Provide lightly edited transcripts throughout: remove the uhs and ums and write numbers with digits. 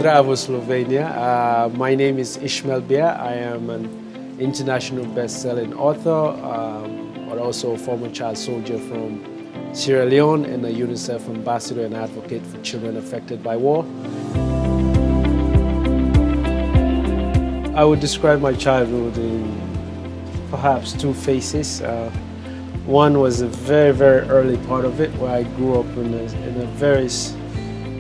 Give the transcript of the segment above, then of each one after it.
Zdravo, Slovenia. My name is Ishmael Beah. I am an international best-selling author, but also a former child soldier from Sierre Leone and a UNICEF ambassador and advocate for children affected by war. I would describe my childhood in perhaps two phases. One was a very, very early part of it, where I grew up in a very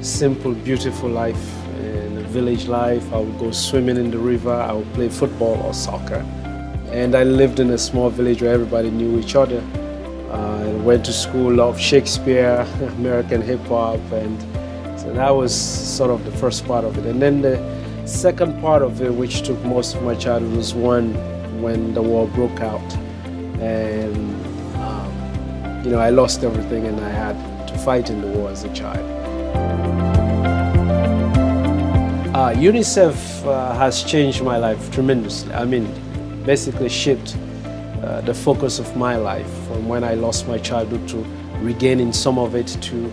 simple, beautiful life, in a village life. I would go swimming in the river, I would play football or soccer. And I lived in a small village where everybody knew each other. I went to school, loved Shakespeare, American hip-hop, and so that was sort of the first part of it. And then the second part of it, which took most of my childhood, was when the war broke out. And you know, I lost everything and I had to fight in the war as a child. UNICEF has changed my life tremendously. I mean, basically shaped the focus of my life from when I lost my childhood to regaining some of it to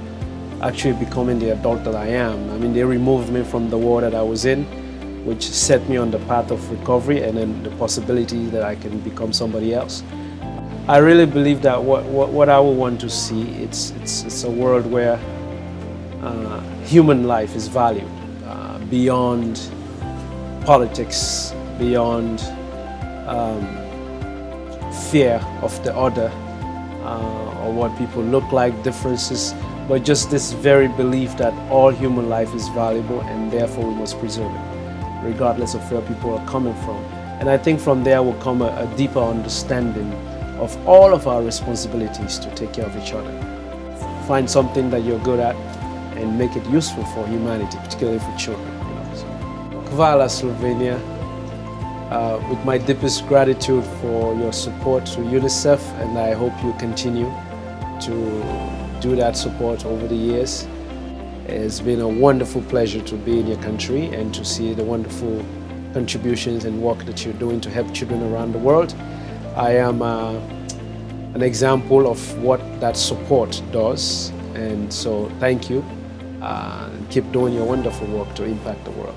actually becoming the adult that I am. I mean, they removed me from the war that I was in, which set me on the path of recovery and then the possibility that I can become somebody else. I really believe that what I would want to see, it's a world where human life is valued beyond politics, beyond fear of the other or what people look like, differences, but just this very belief that all human life is valuable and therefore we must preserve it, regardless of where people are coming from. And I think from there will come a deeper understanding of all of our responsibilities to take care of each other. Find something that you're good at and make it useful for humanity, particularly for children. You know, so. Hvala, Slovenia. With my deepest gratitude for your support to UNICEF, and I hope you continue to do that support over the years. It's been a wonderful pleasure to be in your country and to see the wonderful contributions and work that you're doing to help children around the world. I am an example of what that support does, and so thank you, and keep doing your wonderful work to impact the world.